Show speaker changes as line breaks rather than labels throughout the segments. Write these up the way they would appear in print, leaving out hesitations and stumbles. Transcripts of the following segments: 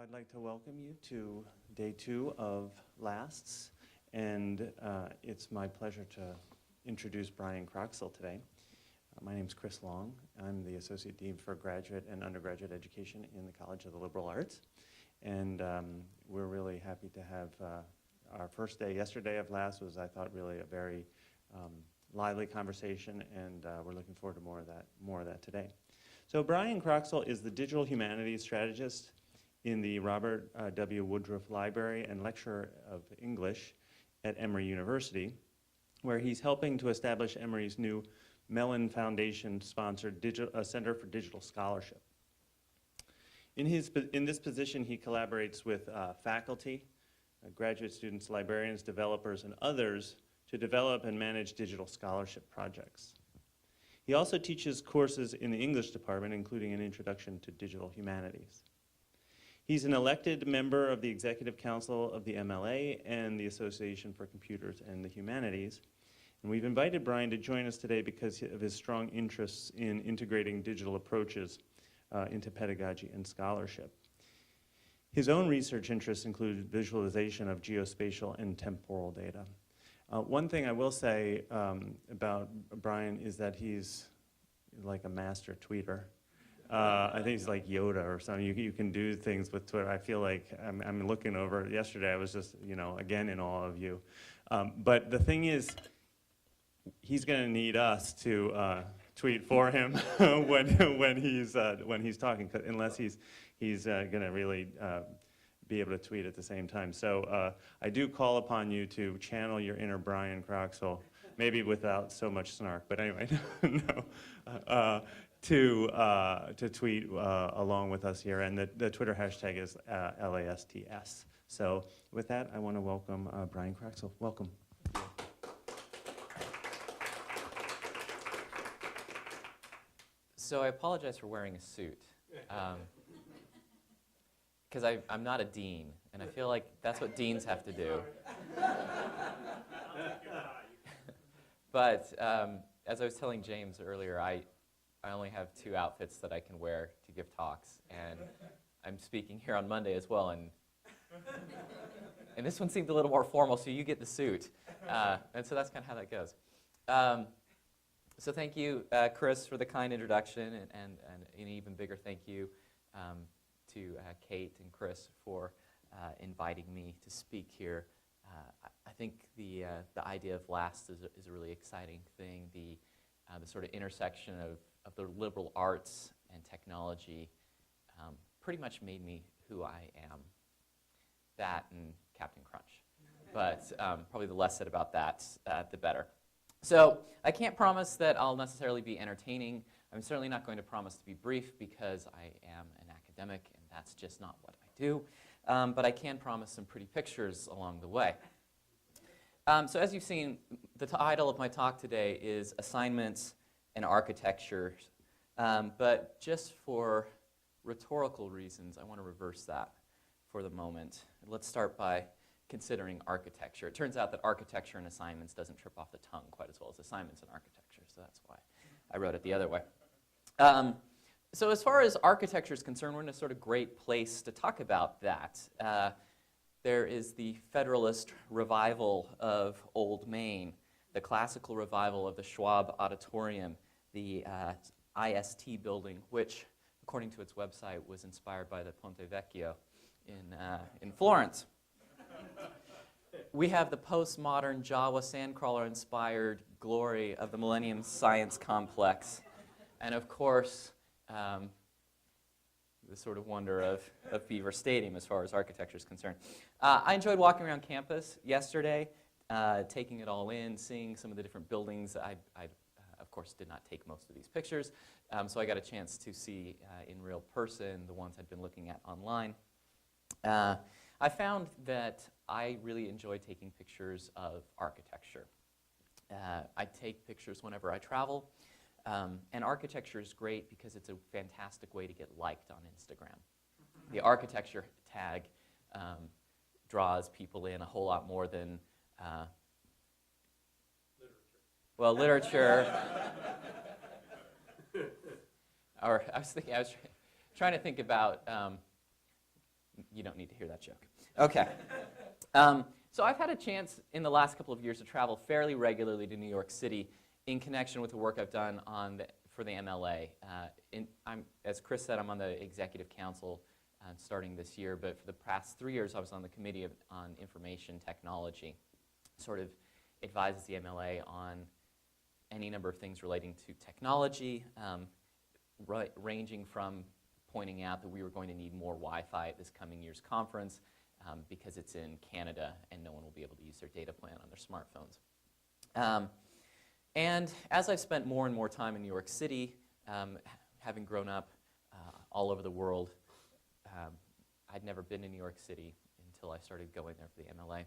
I'd like to welcome you to day 2 of LASTs, and it's my pleasure to introduce Brian Croxall today. My name's Chris Long. I'm the Associate Dean for Graduate and Undergraduate Education in the College of the Liberal Arts, and we're really happy to have our first day yesterday of LAST was, I thought, really a very lively conversation, and we're looking forward to more of that today. So Brian Croxall is the Digital Humanities Strategist in the Robert W. Woodruff Library and Lecturer of English at Emory University, where he's helping to establish Emory's new Mellon Foundation-sponsored Center for Digital Scholarship. In this position, he collaborates with faculty, graduate students, librarians, developers, and others to develop and manage digital scholarship projects. He also teaches courses in the English department, including an introduction to digital humanities. He's an elected member of the Executive Council of the MLA and the Association for Computers and the Humanities. And we've invited Brian to join us today because of his strong interests in integrating digital approaches into pedagogy and scholarship. His own research interests include visualization of geospatial and temporal data. One thing I will say about Brian is that he's like a master tweeter. I think he's like Yoda or something. You can do things with Twitter. I feel like I'm looking over. Yesterday I was just, again in awe of you. But the thing is, he's going to need us to tweet for him when he's talking, unless he's going to really be able to tweet at the same time. So I do call upon you to channel your inner Brian Croxall, maybe without so much snark. But anyway, no. To tweet along with us here, and the Twitter hashtag is LASTS. So with that, I want to welcome Brian Croxall. Welcome.
So I apologize for wearing a suit, because I'm not a dean, and I feel like that's what deans have to do. But as I was telling James earlier, I only have 2 outfits that I can wear to give talks, and I'm speaking here on Monday as well, and this one seemed a little more formal, so you get the suit. And so that's kind of how that goes. So thank you, Chris, for the kind introduction, and an even bigger thank you to Kate and Chris for inviting me to speak here. I think the idea of LAST is a really exciting thing. The sort of intersection of the liberal arts and technology pretty much made me who I am. That and Captain Crunch. But probably the less said about that, the better. So I can't promise that I'll necessarily be entertaining. I'm certainly not going to promise to be brief because I am an academic and that's just not what I do. But I can promise some pretty pictures along the way. So as you've seen, the title of my talk today is Assignments and Architecture. But just for rhetorical reasons, I want to reverse that for the moment. Let's start by considering architecture. It turns out that architecture and assignments doesn't trip off the tongue quite as well as assignments and architecture, so that's why I wrote it the other way. So as far as architecture is concerned, we're in a sort of great place to talk about that. There is the Federalist revival of Old Main, the classical revival of the Schwab Auditorium, the IST building, which, according to its website, was inspired by the Ponte Vecchio in Florence. We have the postmodern Jawa sandcrawler-inspired glory of the Millennium Science Complex, and of course, the sort of wonder of Beaver Stadium as far as architecture is concerned. I enjoyed walking around campus yesterday, taking it all in, seeing some of the different buildings. I of course, did not take most of these pictures, so I got a chance to see in real person the ones I'd been looking at online. I found that I really enjoy taking pictures of architecture. I take pictures whenever I travel, and architecture is great because it's a fantastic way to get liked on Instagram. The architecture tag draws people in a whole lot more than literature. Or I was trying to think about You don't need to hear that joke. Okay. So I've had a chance in the last couple of years to travel fairly regularly to New York City in connection with the work I've done for the MLA. As Chris said, I'm on the executive council starting this year, but for the past 3 years I was on the committee on information technology, sort of advises the MLA on any number of things relating to technology, ranging from pointing out that we were going to need more Wi-Fi at this coming year's conference because it's in Canada and no one will be able to use their data plan on their smartphones. And as I've spent more and more time in New York City, having grown up all over the world, I'd never been to New York City until I started going there for the MLA.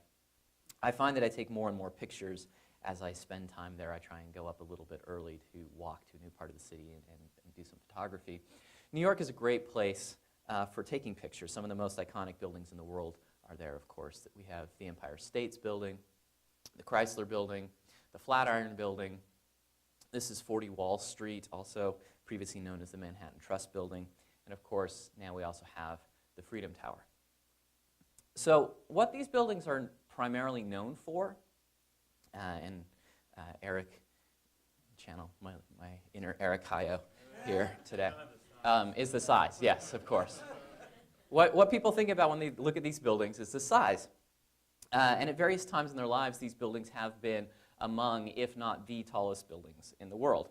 I find that I take more and more pictures as I spend time there. I try and go up a little bit early to walk to a new part of the city and do some photography. New York is a great place for taking pictures. Some of the most iconic buildings in the world are there, of course. We have the Empire State Building, the Chrysler Building, the Flatiron Building. This is 40 Wall Street, also previously known as the Manhattan Trust Building. And of course, now we also have the Freedom Tower. So what these buildings are primarily known for, and Eric, channel my inner Eric Hayo here today, is the size. Yes, of course. What people think about when they look at these buildings is the size. And at various times in their lives, these buildings have been among, if not the tallest buildings in the world.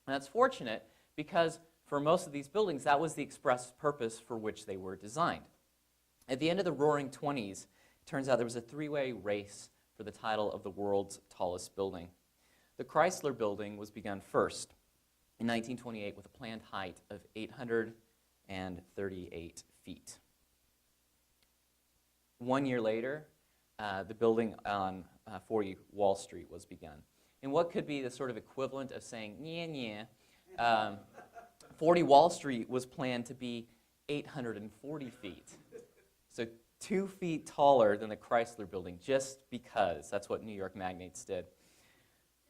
And that's fortunate because for most of these buildings, that was the express purpose for which they were designed. At the end of the Roaring '20s, it turns out there was a three-way race for the title of the world's tallest building. The Chrysler Building was begun first in 1928 with a planned height of 838 feet. 1 year later, the building on 40 Wall Street was begun. And what could be the sort of equivalent of saying, yeah, 40 Wall Street was planned to be 840 feet. So 2 feet taller than the Chrysler Building, just because. That's what New York magnates did.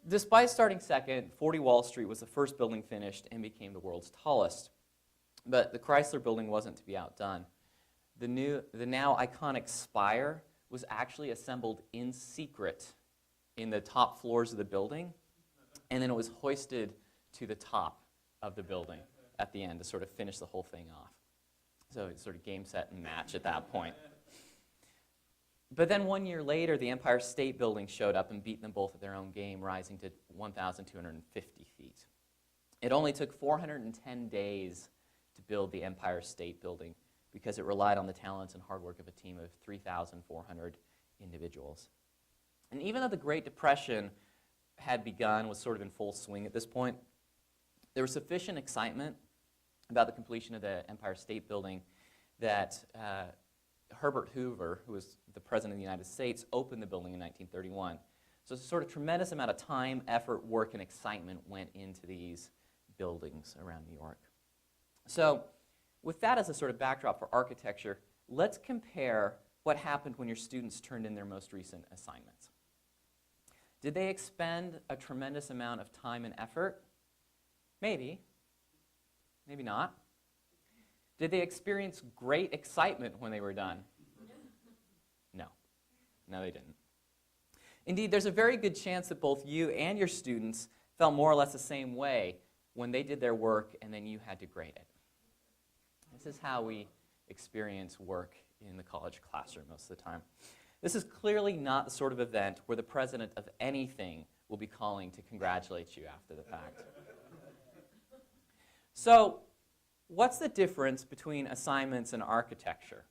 Despite starting second, 40 Wall Street was the first building finished and became the world's tallest. But the Chrysler Building wasn't to be outdone. The now iconic spire was actually assembled in secret in the top floors of the building, and then it was hoisted to the top of the building at the end to sort of finish the whole thing off. So it's sort of game, set, and match at that point. But then 1 year later, the Empire State Building showed up and beat them both at their own game, rising to 1,250 feet. It only took 410 days to build the Empire State Building because it relied on the talents and hard work of a team of 3,400 individuals. And even though the Great Depression had begun, was sort of in full swing at this point, there was sufficient excitement about the completion of the Empire State Building that Herbert Hoover, who was the President of the United States, opened the building in 1931. So a sort of tremendous amount of time, effort, work, and excitement went into these buildings around New York. So with that as a sort of backdrop for architecture, let's compare what happened when your students turned in their most recent assignments. Did they expend a tremendous amount of time and effort? Maybe. Maybe not. Did they experience great excitement when they were done? No. No, they didn't. Indeed, there's a very good chance that both you and your students felt more or less the same way when they did their work and then you had to grade it. This is how we experience work in the college classroom most of the time. This is clearly not the sort of event where the president of anything will be calling to congratulate you after the fact. So, what's the difference between assignments and architecture?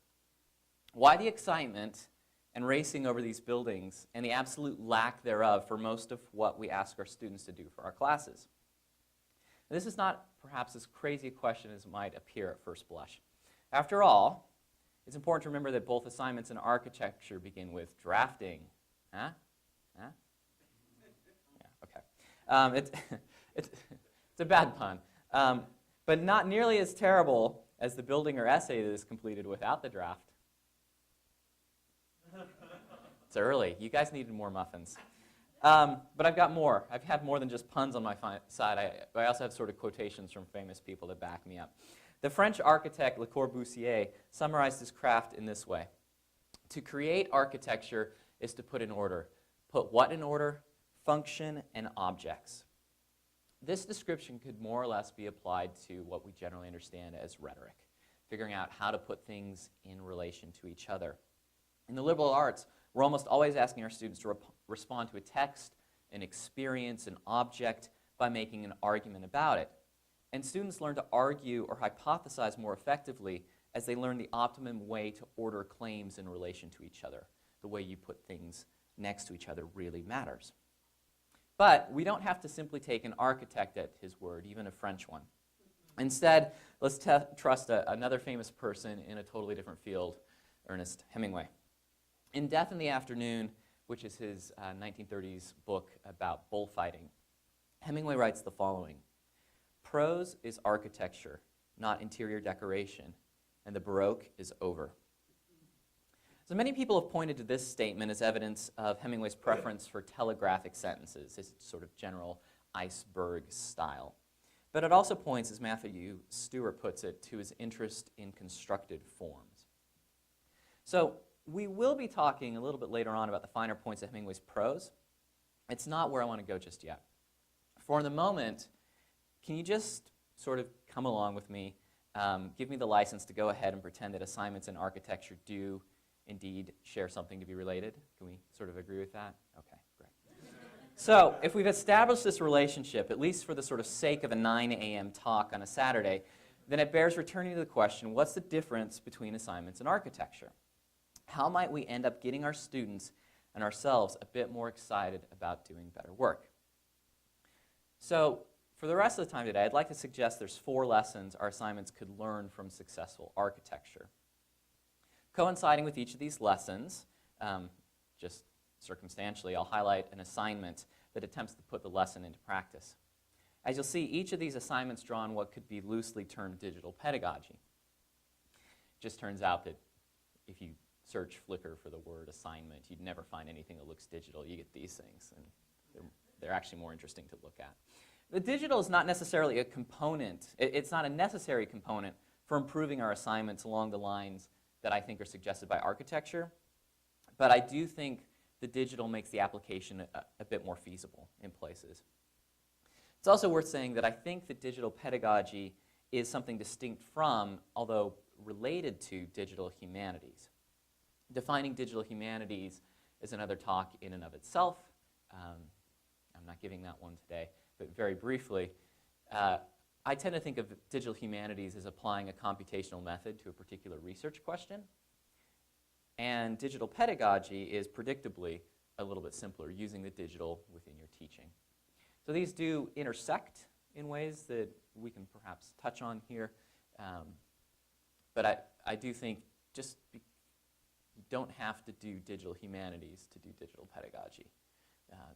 Why the excitement and racing over these buildings and the absolute lack thereof for most of what we ask our students to do for our classes? Now, this is not perhaps as crazy a question as it might appear at first blush. After all, it's important to remember that both assignments and architecture begin with drafting. Huh? Huh? Yeah, okay. It's a bad pun. But not nearly as terrible as the building or essay that is completed without the draft. It's early. You guys needed more muffins. But I've got more. I've had more than just puns on my side. I also have sort of quotations from famous people that back me up. The French architect Le Corbusier summarized his craft in this way. To create architecture is to put in order. Put what in order? Function and objects. This description could more or less be applied to what we generally understand as rhetoric, figuring out how to put things in relation to each other. In the liberal arts, we're almost always asking our students to respond to a text, an experience, an object by making an argument about it. And students learn to argue or hypothesize more effectively as they learn the optimum way to order claims in relation to each other. The way you put things next to each other really matters. But we don't have to simply take an architect at his word, even a French one. Instead, let's trust another famous person in a totally different field, Ernest Hemingway. In Death in the Afternoon, which is his 1930s book about bullfighting, Hemingway writes the following: "Prose is architecture, not interior decoration, and the Baroque is over." So many people have pointed to this statement as evidence of Hemingway's preference for telegraphic sentences, his sort of general iceberg style. But it also points, as Matthew Stewart puts it, to his interest in constructed forms. So we will be talking a little bit later on about the finer points of Hemingway's prose. It's not where I want to go just yet. For the moment, can you just sort of come along with me, give me the license to go ahead and pretend that assignments in architecture do indeed share something to be related? Can we sort of agree with that? Okay, great. So if we've established this relationship, at least for the sort of sake of a 9 a.m. talk on a Saturday, then it bears returning to the question, what's the difference between assignments and architecture? How might we end up getting our students and ourselves a bit more excited about doing better work? So for the rest of the time today, I'd like to suggest there's 4 lessons our assignments could learn from successful architecture. Coinciding with each of these lessons, just circumstantially, I'll highlight an assignment that attempts to put the lesson into practice. As you'll see, each of these assignments draw on what could be loosely termed digital pedagogy. It just turns out that if you search Flickr for the word assignment, you'd never find anything that looks digital. You get these things, and they're actually more interesting to look at. The digital is not necessarily a component. It's not a necessary component for improving our assignments along the lines that I think are suggested by architecture, but I do think the digital makes the application a bit more feasible in places. It's also worth saying that I think that digital pedagogy is something distinct from, although related to, digital humanities. Defining digital humanities is another talk in and of itself. I'm not giving that one today, but very briefly, I tend to think of digital humanities as applying a computational method to a particular research question. And digital pedagogy is predictably a little bit simpler, using the digital within your teaching. So these do intersect in ways that we can perhaps touch on here. But I do think you don't have to do digital humanities to do digital pedagogy.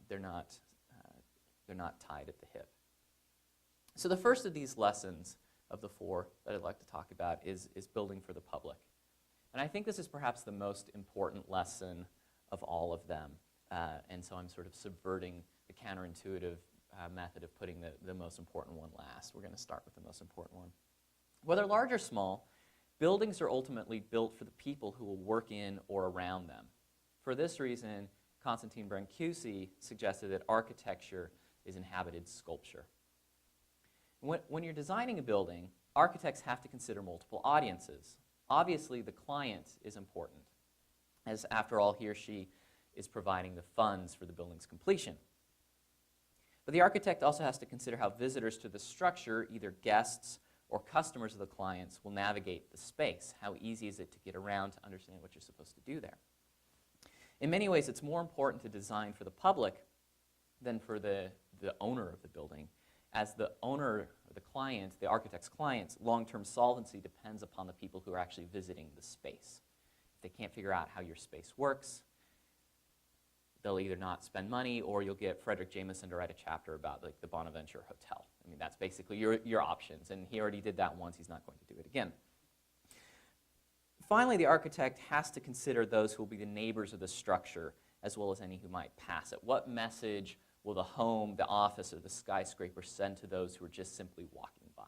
They're not tied at the hip. So the first of these lessons of the 4 that I'd like to talk about is building for the public. And I think this is perhaps the most important lesson of all of them. And so I'm sort of subverting the counterintuitive method of putting the most important one last. We're going to start with the most important one. Whether large or small, buildings are ultimately built for the people who will work in or around them. For this reason, Constantine Brancusi suggested that architecture is inhabited sculpture. When you're designing a building, architects have to consider multiple audiences. Obviously, the client is important, as after all, he or she is providing the funds for the building's completion. But the architect also has to consider how visitors to the structure, either guests or customers of the clients, will navigate the space. How easy is it to get around to understand what you're supposed to do there? In many ways, it's more important to design for the public than for the owner of the building. As the owner, or the client, the architect's client's long-term solvency depends upon the people who are actually visiting the space. If they can't figure out how your space works, they'll either not spend money, or you'll get Frederick Jameson to write a chapter about the Bonaventure Hotel. I mean, that's basically your options, and he already did that once. He's not going to do it again. Finally, the architect has to consider those who will be the neighbors of the structure, as well as any who might pass it. What message will the home, the office, or the skyscraper send to those who are just simply walking by?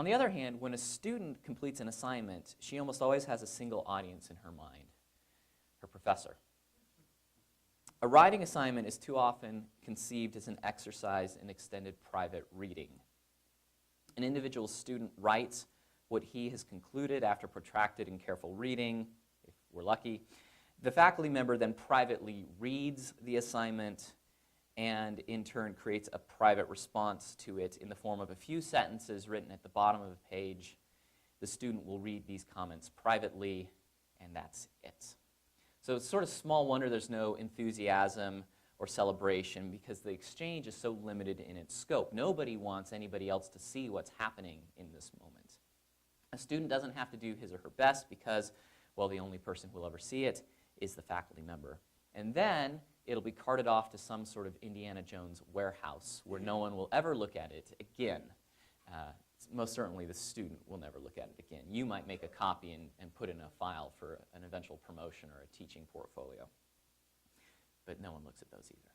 On the other hand, when a student completes an assignment, she almost always has a single audience in her mind, her professor. A writing assignment is too often conceived as an exercise in extended private reading. An individual student writes what he has concluded after protracted and careful reading, if we're lucky. The faculty member then privately reads the assignment and in turn creates a private response to it in the form of a few sentences written at the bottom of a page. The student will read these comments privately, and that's it. So it's sort of small wonder there's no enthusiasm or celebration because the exchange is so limited in its scope. Nobody wants anybody else to see what's happening in this moment. A student doesn't have to do his or her best because, well, the only person who will ever see it is the faculty member. And then it'll be carted off to some sort of Indiana Jones warehouse where no one will ever look at it again. Most certainly the student will never look at it again. You might make a copy and put in a file for an eventual promotion or a teaching portfolio. But no one looks at those either.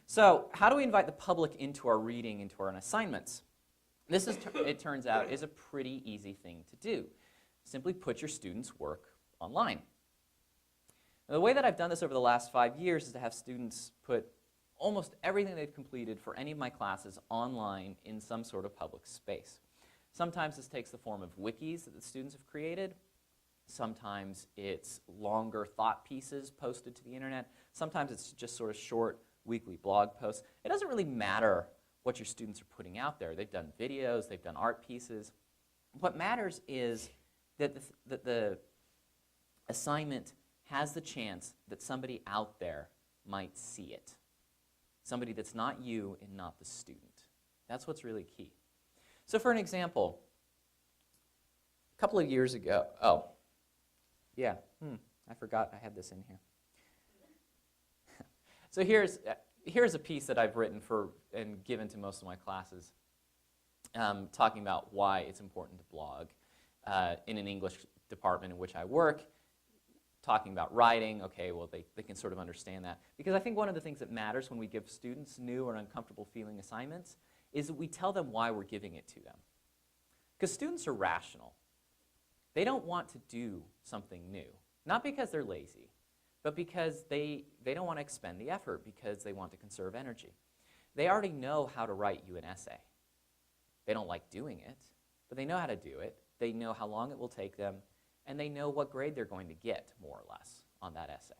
So how do we invite the public into our reading, into our assignments? This, it turns out, is a pretty easy thing to do. Simply put your students' work online. Now, the way that I've done this over the last 5 years is to have students put almost everything they've completed for any of my classes online in some sort of public space. Sometimes this takes the form of wikis that the students have created. Sometimes it's longer thought pieces posted to the internet. Sometimes it's just sort of short weekly blog posts. It doesn't really matter what your students are putting out there. They've done videos, they've done art pieces. What matters is that the assignment has the chance that somebody out there might see it. Somebody that's not you and not the student. That's what's really key. So for an example, a couple of years ago, I forgot I had this in here. So here's a piece that I've written for and given to most of my classes, talking about why it's important to blog in an English department in which I work, talking about writing. Okay, well, they can sort of understand that. Because I think one of the things that matters when we give students new or uncomfortable feeling assignments is that we tell them why we're giving it to them. Because students are rational. They don't want to do something new. Not because they're lazy, but because they don't want to expend the effort because they want to conserve energy. They already know how to write you an essay. They don't like doing it, but they know how to do it. They know how long it will take them, and they know what grade they're going to get, more or less, on that essay.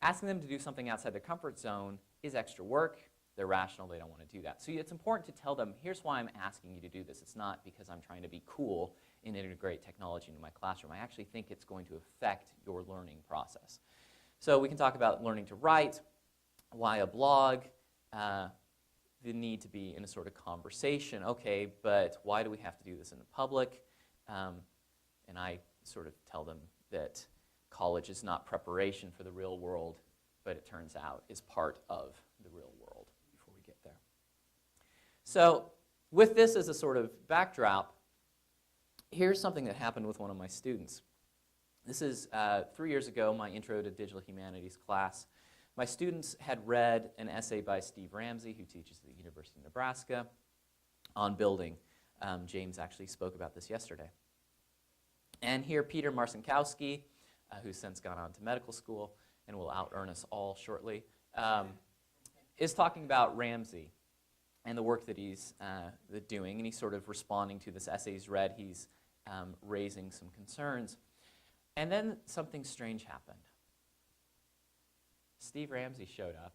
Asking them to do something outside their comfort zone is extra work. They're rational. They don't want to do that. So it's important to tell them, here's why I'm asking you to do this. It's not because I'm trying to be cool and integrate technology into my classroom. I actually think it's going to affect your learning process. So we can talk about learning to write, why a blog, the need to be in a sort of conversation. Okay, but why do we have to do this in the public? And I sort of tell them that college is not preparation for the real world, but it turns out is part of the real world before we get there. So with this as a sort of backdrop, here's something that happened with one of my students. This is 3 years ago, my Intro to Digital Humanities class. My students had read an essay by Steve Ramsey, who teaches at the University of Nebraska, on building. James actually spoke about this yesterday. And here, Peter Marcinkowski, who's since gone on to medical school and will out-earn us all shortly, is talking about Ramsey and the work that he's doing. And he's sort of responding to this essay he's read. He's raising some concerns. And then something strange happened. Steve Ramsey showed up,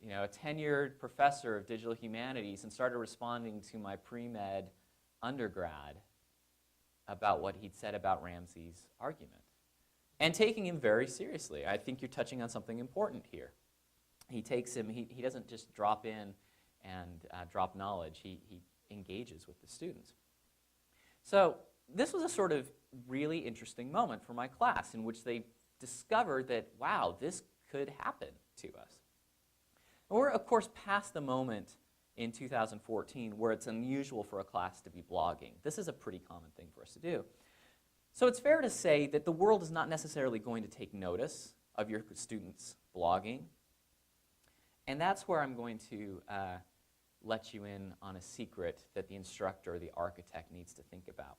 you know, a tenured professor of digital humanities, and started responding to my pre-med undergrad about what he'd said about Ramsey's argument, and taking him very seriously. I think you're touching on something important here. He takes him, he doesn't just drop in and drop knowledge, he engages with the students. So this was a sort of really interesting moment for my class in which they discovered that, wow, this could happen to us. And we're, of course, past the moment in 2014 where it's unusual for a class to be blogging. This is a pretty common thing for us to do. So it's fair to say that the world is not necessarily going to take notice of your students blogging. And that's where I'm going to let you in on a secret that the instructor or the architect needs to think about.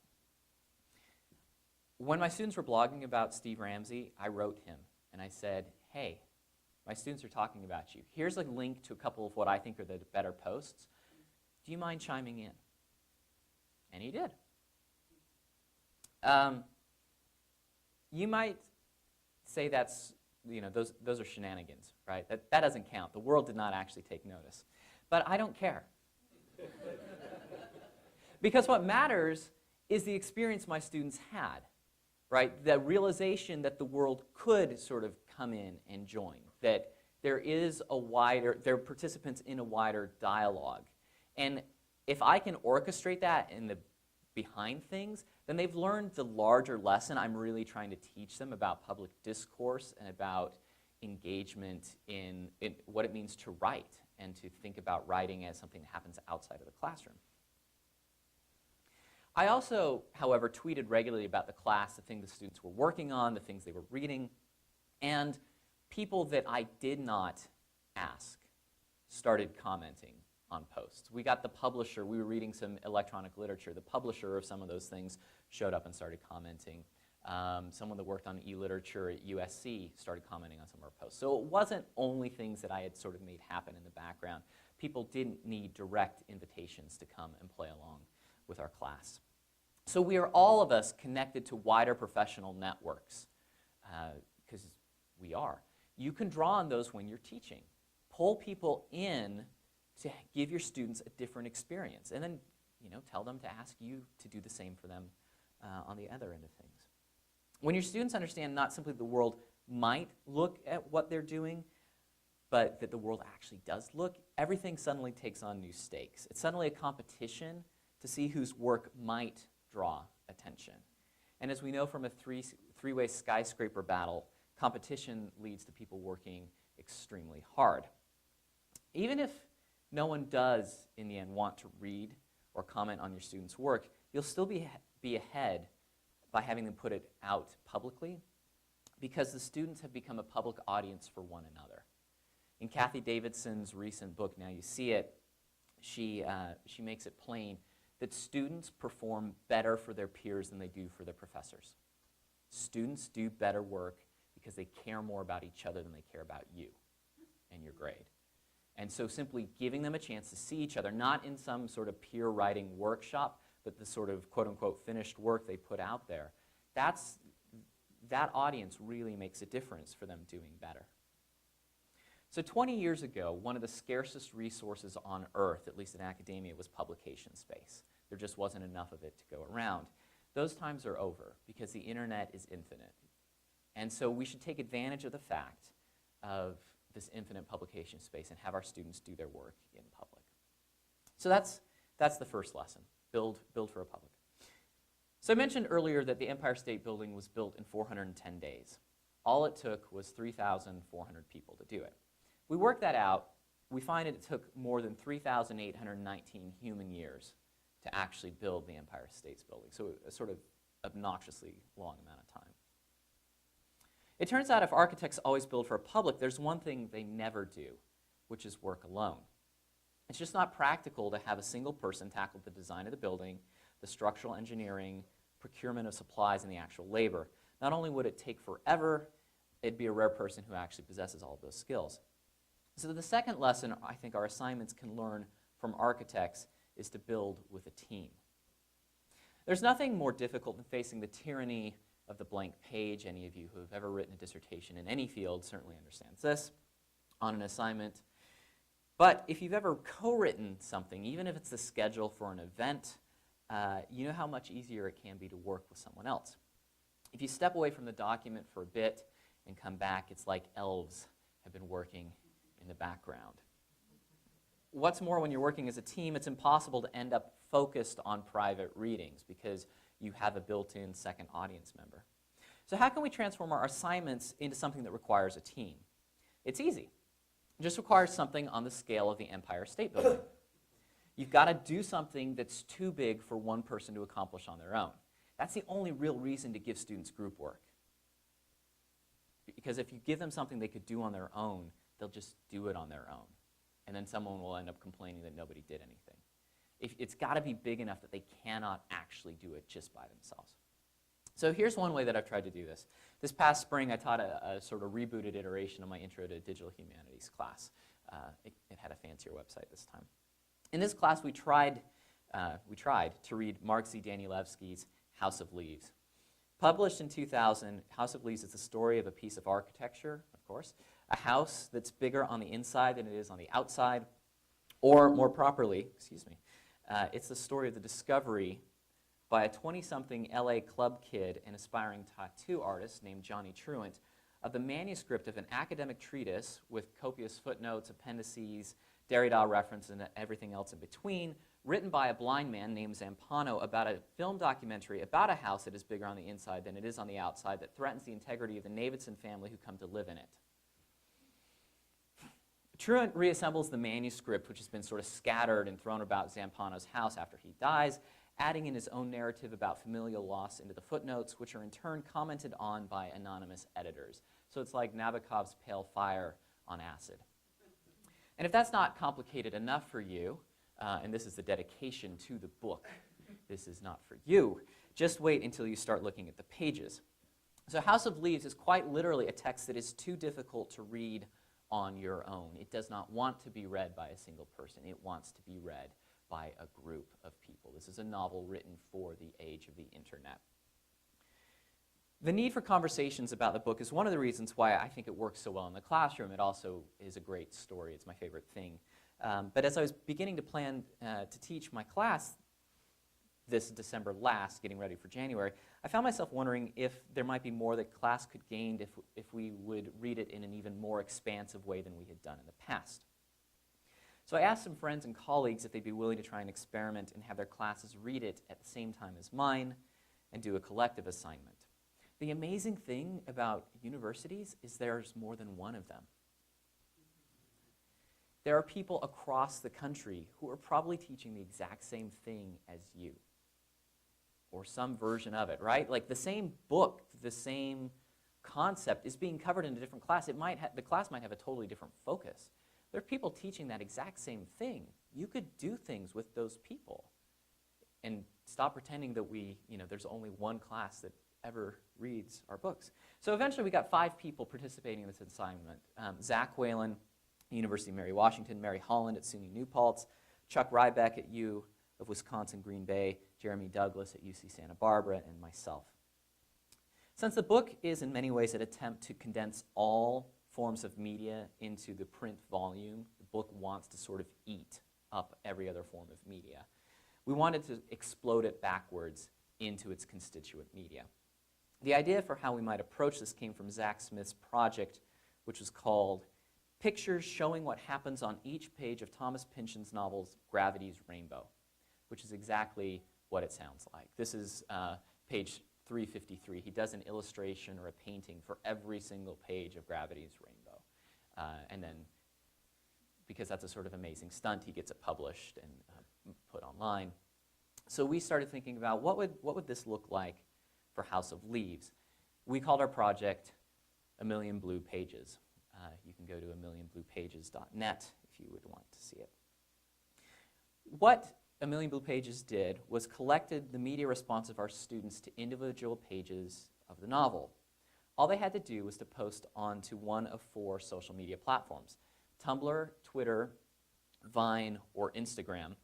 When my students were blogging about Steve Ramsey, I wrote him and I said, hey, my students are talking about you. Here's a link to a couple of what I think are the better posts. Do you mind chiming in? And he did. You might say that's, those are shenanigans, right? That doesn't count. The world did not actually take notice. But I don't care. Because what matters is the experience my students had, right? The realization that the world could sort of come in and join, that there are participants in a wider dialogue. And if I can orchestrate that behind things, then they've learned the larger lesson I'm really trying to teach them about public discourse and about engagement in what it means to write and to think about writing as something that happens outside of the classroom. I also, however, tweeted regularly about the class, the things the students were working on, the things they were reading, and people that I did not ask started commenting on posts. We got the publisher, we were reading some electronic literature, the publisher of some of those things showed up and started commenting. Someone that worked on e-literature at USC started commenting on some of our posts. So it wasn't only things that I had sort of made happen in the background. People didn't need direct invitations to come and play along with our class. So we are all of us connected to wider professional networks, because we are. You can draw on those when you're teaching. Pull people in to give your students a different experience, and then tell them to ask you to do the same for them on the other end of things. When your students understand not simply the world might look at what they're doing, but that the world actually does look, everything suddenly takes on new stakes. It's suddenly a competition to see whose work might draw attention. And as we know from a three-way skyscraper battle, competition leads to people working extremely hard. Even if no one does, in the end, want to read or comment on your students' work, you'll still be ahead by having them put it out publicly, because the students have become a public audience for one another. In Kathy Davidson's recent book, Now You See It, she makes it plain that students perform better for their peers than they do for their professors. Students do better work because they care more about each other than they care about you and your grade. And so simply giving them a chance to see each other, not in some sort of peer writing workshop, but the sort of quote-unquote finished work they put out there, that audience really makes a difference for them doing better. So 20 years ago, one of the scarcest resources on earth, at least in academia, was publication space. There just wasn't enough of it to go around. Those times are over because the internet is infinite. And so we should take advantage of the fact of this infinite publication space and have our students do their work in public. So that's the first lesson, build for a public. So I mentioned earlier that the Empire State Building was built in 410 days. All it took was 3,400 people to do it. We worked that out. We find it took more than 3,819 human years to actually build the Empire State Building, so a sort of obnoxiously long amount of time. It turns out if architects always build for a public, there's one thing they never do, which is work alone. It's just not practical to have a single person tackle the design of the building, the structural engineering, procurement of supplies, and the actual labor. Not only would it take forever, it'd be a rare person who actually possesses all of those skills. So the second lesson I think our assignments can learn from architects is to build with a team. There's nothing more difficult than facing the tyranny of the blank page. Any of you who have ever written a dissertation in any field certainly understands this on an assignment. But if you've ever co-written something, even if it's the schedule for an event, you know how much easier it can be to work with someone else. If you step away from the document for a bit and come back, it's like elves have been working in the background. What's more, when you're working as a team, it's impossible to end up focused on private readings because you have a built-in second audience member. So how can we transform our assignments into something that requires a team? It's easy. It just requires something on the scale of the Empire State Building. You've got to do something that's too big for one person to accomplish on their own. That's the only real reason to give students group work. Because if you give them something they could do on their own, they'll just do it on their own. and then someone will end up complaining that nobody did anything. It's got to be big enough that they cannot actually do it just by themselves. So here's one way that I've tried to do this. This past spring, I taught a sort of rebooted iteration of my Intro to Digital Humanities class. It had a fancier website this time. In this class, we tried to read Mark Z. Danielewski's House of Leaves. Published in 2000, House of Leaves is the story of a piece of architecture, of course, a house that's bigger on the inside than it is on the outside, or more properly, it's the story of the discovery by a 20-something LA club kid and aspiring tattoo artist named Johnny Truant of the manuscript of an academic treatise with copious footnotes, appendices, Derrida references, and everything else in between, written by a blind man named Zampano about a film documentary about a house that is bigger on the inside than it is on the outside that threatens the integrity of the Davidson family who come to live in it. Truant reassembles the manuscript, which has been sort of scattered and thrown about Zampano's house after he dies, adding in his own narrative about familial loss into the footnotes, which are in turn commented on by anonymous editors. So it's like Nabokov's Pale Fire on acid. And if that's not complicated enough for you, and this is the dedication to the book, this is not for you, just wait until you start looking at the pages. So House of Leaves is quite literally a text that is too difficult to read on your own. It does not want to be read by a single person. It wants to be read by a group of people. This is a novel written for the age of the internet. The need for conversations about the book is one of the reasons why I think it works so well in the classroom. It also is a great story. It's my favorite thing. But as I was beginning to plan to teach my class this December last, getting ready for January, I found myself wondering if there might be more that class could gain if we would read it in an even more expansive way than we had done in the past. So I asked some friends and colleagues if they'd be willing to try an experiment and have their classes read it at the same time as mine and do a collective assignment. The amazing thing about universities is there's more than one of them. There are people across the country who are probably teaching the exact same thing as you, or some version of it, right? Like the same book, the same concept is being covered in a different class. The class might have a totally different focus. There are people teaching that exact same thing. You could do things with those people and stop pretending that there's only one class that ever reads our books. So eventually we got 5 people participating in this assignment. Zach Whalen, University of Mary Washington, Mary Holland at SUNY New Paltz, Chuck Rybeck at U of Wisconsin Green Bay, Jeremy Douglas at UC Santa Barbara, and myself. Since the book is in many ways an attempt to condense all forms of media into the print volume, the book wants to sort of eat up every other form of media. We wanted to explode it backwards into its constituent media. The idea for how we might approach this came from Zach Smith's project, which was called Pictures Showing What Happens on Each Page of Thomas Pynchon's novels Gravity's Rainbow, which is exactly what it sounds like. This is page 353. He does an illustration or a painting for every single page of Gravity's Rainbow. And then, because that's a sort of amazing stunt, he gets it published and put online. So we started thinking about what would this look like for House of Leaves. We called our project A Million Blue Pages. You can go to amillionbluepages.net if you would want to see it. What A Million Blue Pages did was collected the media response of our students to individual pages of the novel. All they had to do was to post onto one of 4 social media platforms, Tumblr, Twitter, Vine, or Instagram,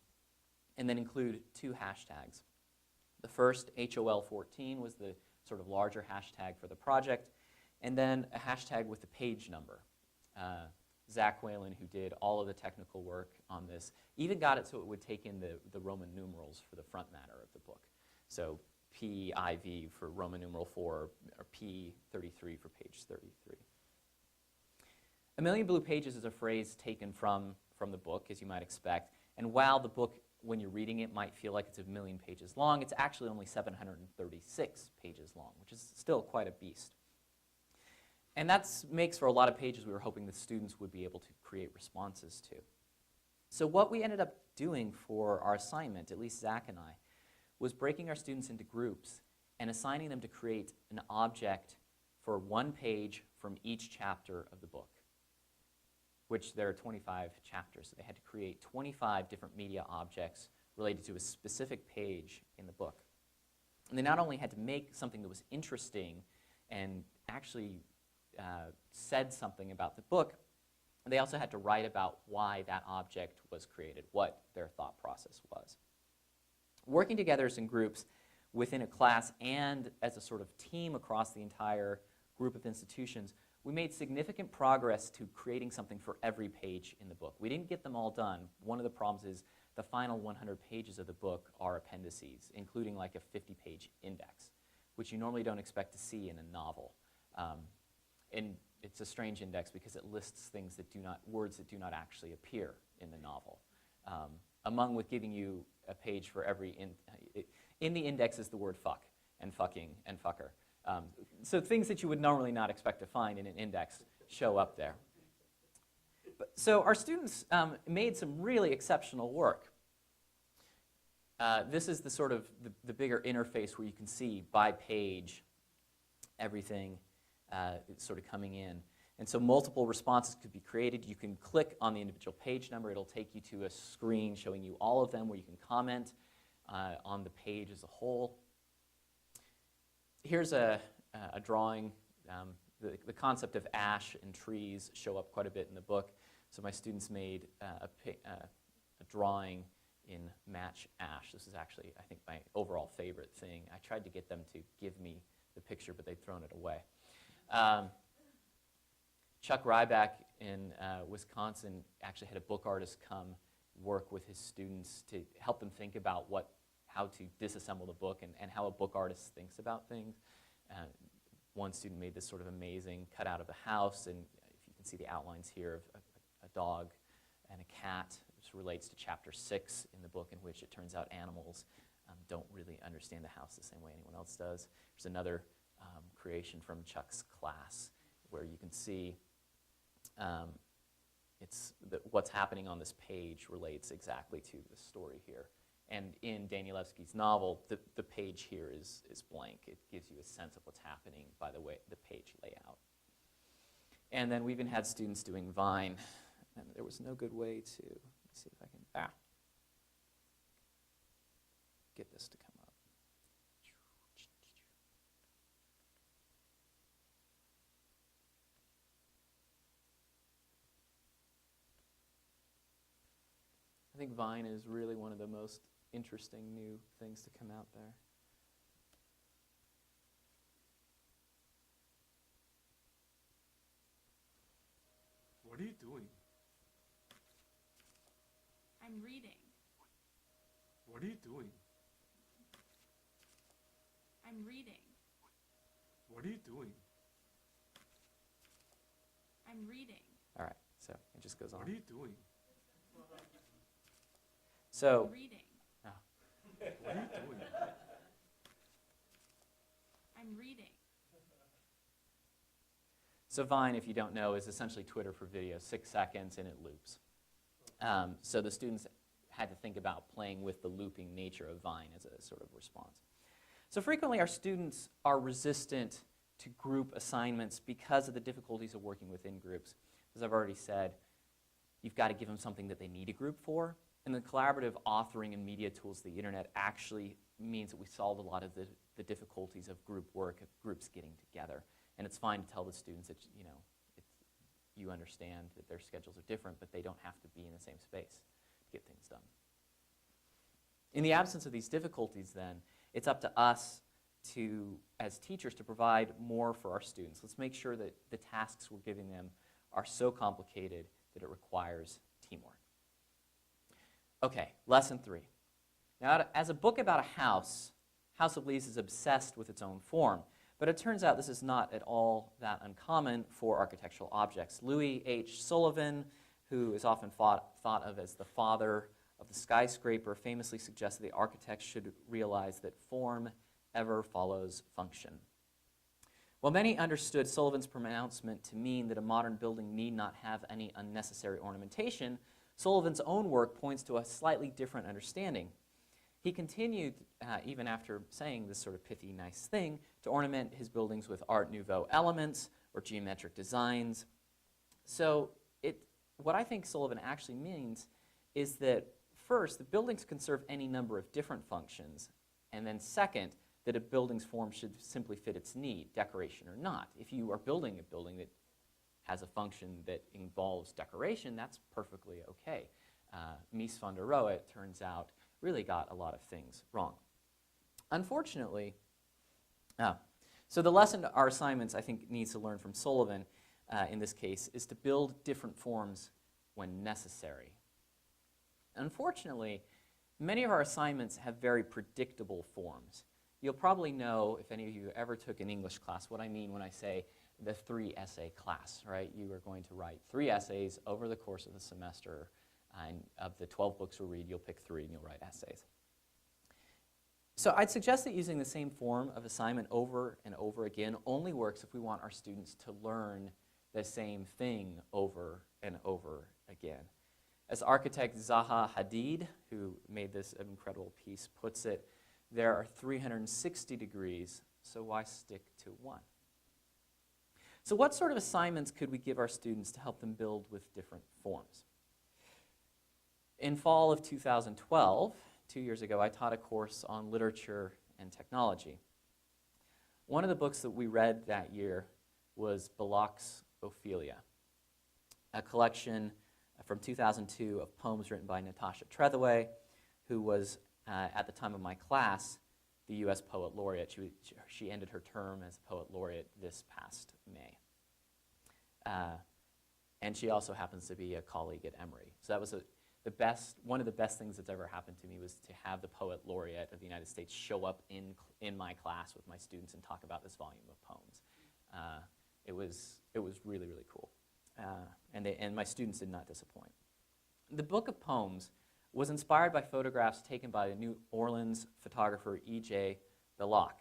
and then include 2 hashtags. The first, HOL14, was the sort of larger hashtag for the project, and then a hashtag with the page number. Zach Whalen, who did all of the technical work on this, even got it so it would take in the Roman numerals for the front matter of the book. So PIV for Roman numeral 4, or P33 for page 33. A Million Blue Pages is a phrase taken from the book, as you might expect, and while the book, when you're reading it, might feel like it's a million pages long, it's actually only 736 pages long, which is still quite a beast. And that makes for a lot of pages we were hoping the students would be able to create responses to. So what we ended up doing for our assignment, at least Zach and I, was breaking our students into groups and assigning them to create an object for one page from each chapter of the book. which there are 25 chapters. So they had to create 25 different media objects related to a specific page in the book. And they not only had to make something that was interesting and actually said something about the book, they also had to write about why that object was created, what their thought process was. Working together as in groups within a class and as a sort of team across the entire group of institutions, we made significant progress to creating something for every page in the book. We didn't get them all done. One of the problems is the final 100 pages of the book are appendices, including like a 50-page index, which you normally don't expect to see in a novel. And it's a strange index because it lists things that words that do not actually appear in the novel. Among with giving you a page for every, in the index is the word fuck and fucking and fucker. So things that you would normally not expect to find in an index show up there. So our students made some really exceptional work. This is the sort of the bigger interface where you can see by page everything sort of coming in. And so multiple responses could be created. You can click on the individual page number. It'll take you to a screen showing you all of them where you can comment on the page as a whole. Here's a drawing. The concept of ash and trees show up quite a bit in the book. So my students made a drawing in match ash. This is actually, I think, my overall favorite thing. I tried to get them to give me the picture, but they'd thrown it away. Chuck Ryback in Wisconsin actually had a book artist come work with his students to help them think about how to disassemble the book and how a book artist thinks about things. One student made this sort of amazing cutout of a house, and if you can see the outlines here of a dog and a cat, which relates to chapter 6 in the book, in which it turns out animals don't really understand the house the same way anyone else does. There's another creation from Chuck's class where you can see what's happening on this page relates exactly to the story here. And in Danielewski's novel, the page here is blank. It gives you a sense of what's happening by the way the page layout. And then we even had students doing Vine, and there was no good way to, let's see if I can, get this to come up. I think Vine is really one of the most interesting new things to come out there.
What are you doing?
I'm reading.
What are you doing?
I'm reading.
What are you doing?
I'm reading.
All right, so it just goes on.
What are you doing?
So,
I'm reading.
What are you doing?
I'm reading.
so Vine, if you don't know, is essentially Twitter for video, 6 seconds and it loops. So the students had to think about playing with the looping nature of Vine as a sort of response. So frequently our students are resistant to group assignments because of the difficulties of working within groups. As I've already said, you've got to give them something that they need a group for. And the collaborative authoring and media tools of the internet actually means that we solve a lot of the difficulties of group work, of groups getting together. And it's fine to tell the students that, you understand that their schedules are different, but they don't have to be in the same space to get things done. In the absence of these difficulties, then, it's up to us to, as teachers, to provide more for our students. Let's make sure that the tasks we're giving them are so complicated that it requires teamwork. Okay, lesson 3. Now, as a book about a house, House of Leaves is obsessed with its own form. But it turns out this is not at all that uncommon for architectural objects. Louis H. Sullivan, who is often thought of as the father of the skyscraper, famously suggested the architect should realize that form ever follows function. While many understood Sullivan's pronouncement to mean that a modern building need not have any unnecessary ornamentation, Sullivan's own work points to a slightly different understanding. He continued, even after saying this sort of pithy, nice thing, to ornament his buildings with Art Nouveau elements or geometric designs. So what I think Sullivan actually means is that, first, the buildings can serve any number of different functions, and then second, that a building's form should simply fit its need, decoration or not. If you are building a building that has a function that involves decoration, that's perfectly okay. Mies van der Rohe, it turns out, really got a lot of things wrong. Unfortunately, so the lesson our assignments, I think, needs to learn from Sullivan in this case is to build different forms when necessary. Unfortunately, many of our assignments have very predictable forms. You'll probably know, if any of you ever took an English class, what I mean when I say the 3-essay class, right? You are going to write 3 essays over the course of the semester, and of the 12 books we'll read, you'll pick 3 and you'll write essays. So I'd suggest that using the same form of assignment over and over again only works if we want our students to learn the same thing over and over again. As architect Zaha Hadid, who made this incredible piece, puts it, there are 360 degrees, so why stick to one? So what sort of assignments could we give our students to help them build with different forms? In fall of 2012, 2 years ago, I taught a course on literature and technology. One of the books that we read that year was Belloq's Ophelia, a collection from 2002 of poems written by Natasha Trethewey, who was, at the time of my class, the U.S. Poet Laureate. She ended her term as Poet Laureate this past May. And she also happens to be a colleague at Emory. So that was one of the best things that's ever happened to me was to have the Poet Laureate of the United States show up in my class with my students and talk about this volume of poems. It was really, really cool. And my students did not disappoint. The book of poems was inspired by photographs taken by the New Orleans photographer E.J. Belloq.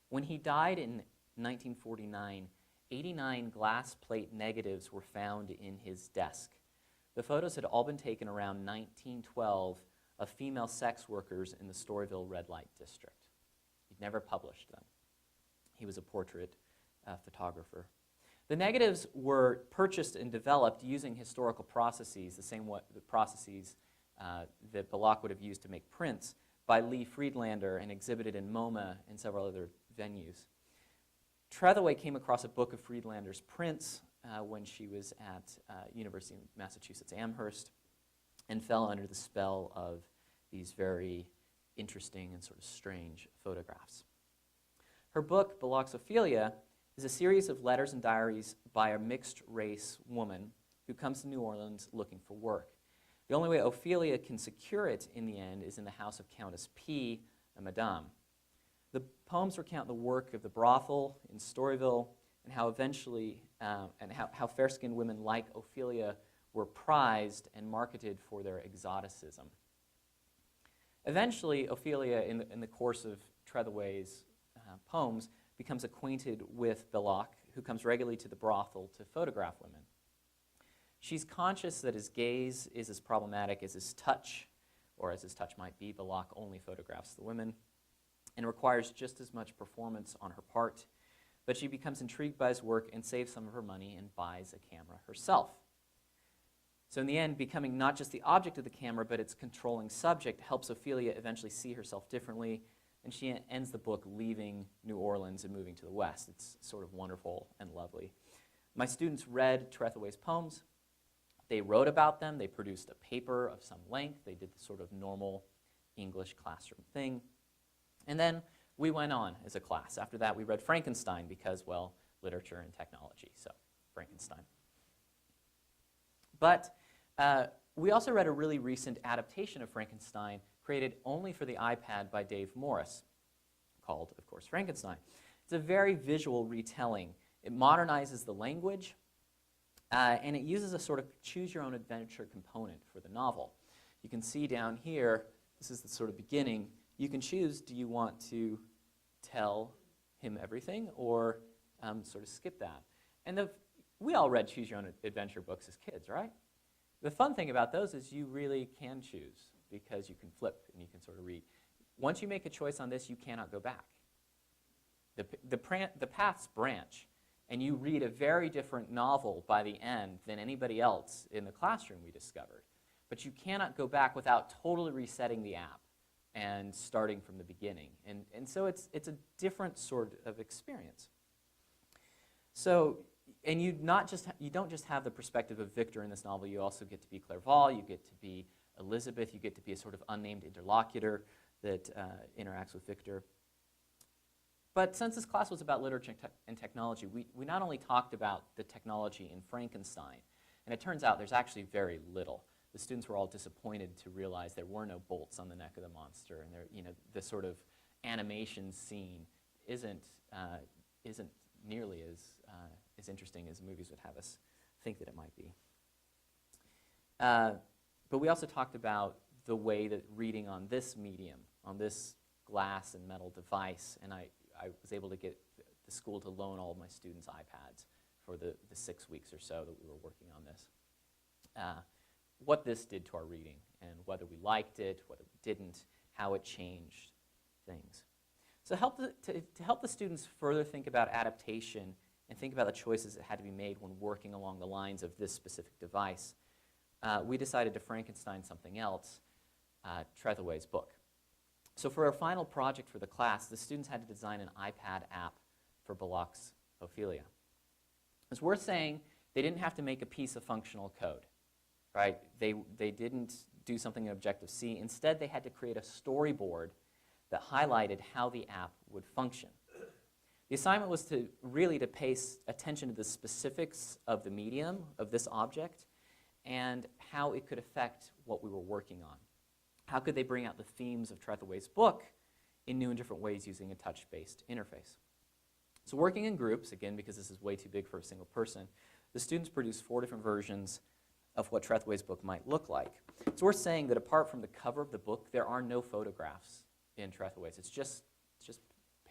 When he died in 1949, 89 glass plate negatives were found in his desk. The photos had all been taken around 1912 of female sex workers in the Storyville red light district. He'd never published them. He was a portrait photographer. The negatives were purchased and developed using historical processes, the processes that Belloq would have used to make prints, by Lee Friedlander and exhibited in MoMA and several other venues. Trethewey came across a book of Friedlander's prints when she was at University of Massachusetts Amherst and fell under the spell of these very interesting and sort of strange photographs. Her book, Belloq's Ophelia, is a series of letters and diaries by a mixed-race woman who comes to New Orleans looking for work. The only way Ophelia can secure it in the end is in the house of Countess P, a madame. The poems recount the work of the brothel in Storyville and how eventually, how fair-skinned women like Ophelia were prized and marketed for their exoticism. Eventually, Ophelia, in the course of Trethewey's poems, becomes acquainted with Belloq, who comes regularly to the brothel to photograph women. She's conscious that his gaze is as problematic as his touch, or as his touch might be. Belloq only photographs the women, and requires just as much performance on her part, but she becomes intrigued by his work and saves some of her money and buys a camera herself. So in the end, becoming not just the object of the camera, but its controlling subject helps Ophelia eventually see herself differently, and she ends the book leaving New Orleans and moving to the West. It's sort of wonderful and lovely. My students read Trethewey's poems. They wrote about them. They produced a paper of some length. They did the sort of normal English classroom thing. And then we went on as a class. After that, we read Frankenstein because, well, literature and technology, so Frankenstein. But we also read a really recent adaptation of Frankenstein created only for the iPad by Dave Morris, called, of course, Frankenstein. It's a very visual retelling. It modernizes the language, and it uses a sort of choose-your-own-adventure component for the novel. You can see down here, this is the sort of beginning. You can choose, do you want to tell him everything or sort of skip that? And we all read choose-your-own-adventure books as kids, right? The fun thing about those is you really can choose because you can flip and you can sort of read. Once you make a choice on this, you cannot go back. The paths branch, and you read a very different novel by the end than anybody else in the classroom, we discovered. But you cannot go back without totally resetting the app and starting from the beginning. And so it's a different sort of experience. So, and you don't just have the perspective of Victor in this novel, you also get to be Clerval, you get to be Elizabeth, you get to be a sort of unnamed interlocutor that interacts with Victor. But since this class was about literature and technology, we not only talked about the technology in Frankenstein, and it turns out there's actually very little. The students were all disappointed to realize there were no bolts on the neck of the monster, and the sort of animation scene isn't nearly as interesting as movies would have us think that it might be. But we also talked about the way that reading on this medium, on this glass and metal device, and I was able to get the school to loan all of my students iPads for the 6 weeks or so that we were working on this. What this did to our reading, and whether we liked it, whether we didn't, how it changed things. So to help the students further think about adaptation and think about the choices that had to be made when working along the lines of this specific device, we decided to Frankenstein something else, Trethewey's book. So for our final project for the class, the students had to design an iPad app for Belloc's Ophelia. It's worth saying they didn't have to make a piece of functional code, right? They didn't do something in Objective-C. Instead, they had to create a storyboard that highlighted how the app would function. The assignment was to pay attention to the specifics of the medium of this object and how it could affect what we were working on. How could they bring out the themes of Trethewey's book in new and different ways using a touch-based interface? So working in groups, again, because this is way too big for a single person, the students produced 4 different versions of what Trethewey's book might look like. It's worth saying that apart from the cover of the book, there are no photographs in Trethewey's. It's just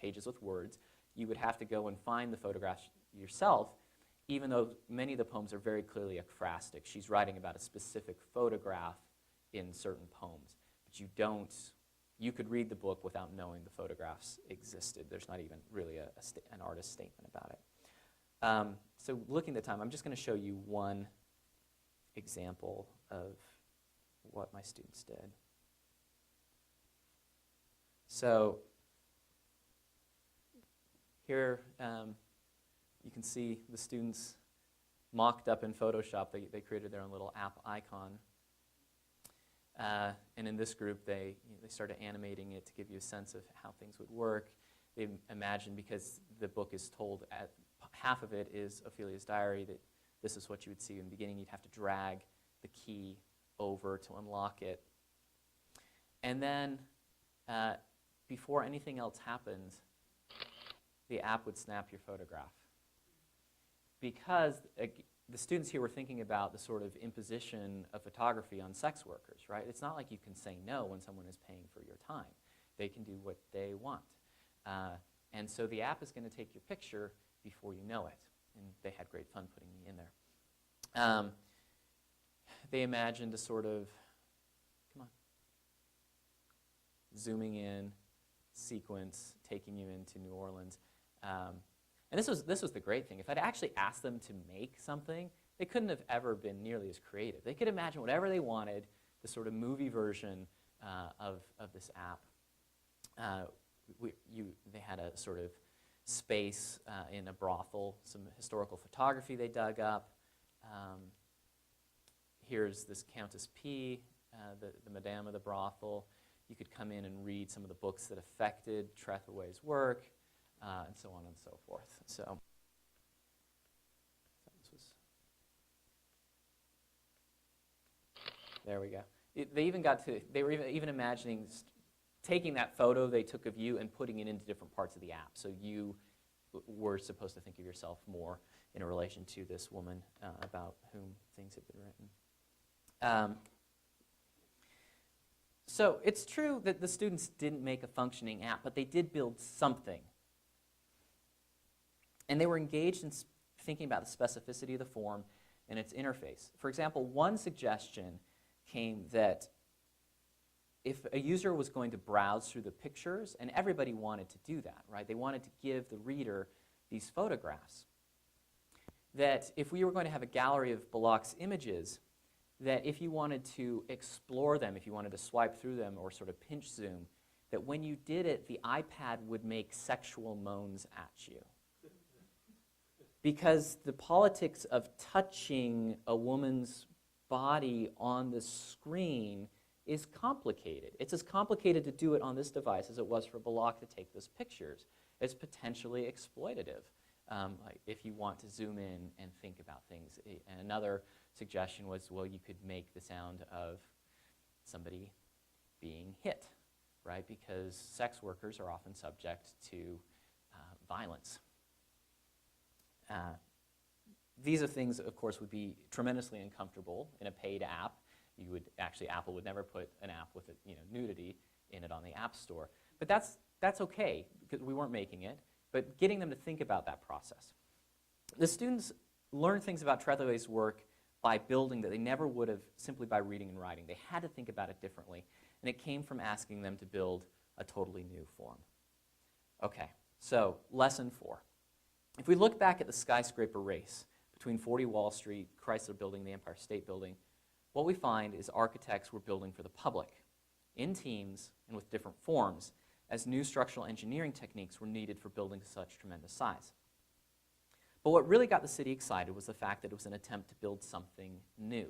pages with words. You would have to go and find the photographs yourself, even though many of the poems are very clearly ekphrastic. She's writing about a specific photograph in certain poems. But you could read the book without knowing the photographs existed. There's not even really an artist's statement about it. So looking at the time, I'm just going to show you one example of what my students did. So here you can see the students mocked up in Photoshop. They created their own little app icon. And in this group, they started animating it to give you a sense of how things would work. They imagined, because the book is told, half of it is Ophelia's diary, that this is what you would see in the beginning. You'd have to drag the key over to unlock it. And then, before anything else happened, the app would snap your photograph. Because the students here were thinking about the sort of imposition of photography on sex workers, right? It's not like you can say no when someone is paying for your time. They can do what they want. And so the app is going to take your picture before you know it. And they had great fun putting me in there. They imagined a sort of, zooming in sequence, taking you into New Orleans. And this was the great thing. If I'd actually asked them to make something, they couldn't have ever been nearly as creative. They could imagine whatever they wanted, the sort of movie version of this app. They had a sort of space in a brothel, some historical photography they dug up. Here's this Countess P, the Madame of the brothel. You could come in and read some of the books that affected Trethewey's work, and so on and so forth. So this was, there we go. They were even imagining taking that photo they took of you and putting it into different parts of the app. So you were supposed to think of yourself more in relation to this woman about whom things had been written. So it's true that the students didn't make a functioning app, but they did build something. And they were engaged in thinking about the specificity of the form and its interface. For example, one suggestion came that if a user was going to browse through the pictures, and everybody wanted to do that, right? They wanted to give the reader these photographs. that if we were going to have a gallery of Bullock's images, that if you wanted to explore them, if you wanted to swipe through them or sort of pinch zoom, that when you did it, the iPad would make sexual moans at you. Because the politics of touching a woman's body on the screen is complicated. It's as complicated to do it on this device as it was for Bullock to take those pictures. It's potentially exploitative like if you want to zoom in and think about things. And another suggestion was, well, you could make the sound of somebody being hit, right? Because sex workers are often subject to violence. These are things, of course, would be tremendously uncomfortable in a paid app. You would actually, Apple would never put an app with nudity in it on the App Store. But that's okay, because we weren't making it, but getting them to think about that process. The students learned things about Trethewey's work by building that they never would have simply by reading and writing. They had to think about it differently, and it came from asking them to build a totally new form. Okay, so lesson 4. If we look back at the skyscraper race between 40 Wall Street, Chrysler Building, the Empire State Building, what we find is architects were building for the public, in teams and with different forms, as new structural engineering techniques were needed for building such tremendous size. But what really got the city excited was the fact that it was an attempt to build something new.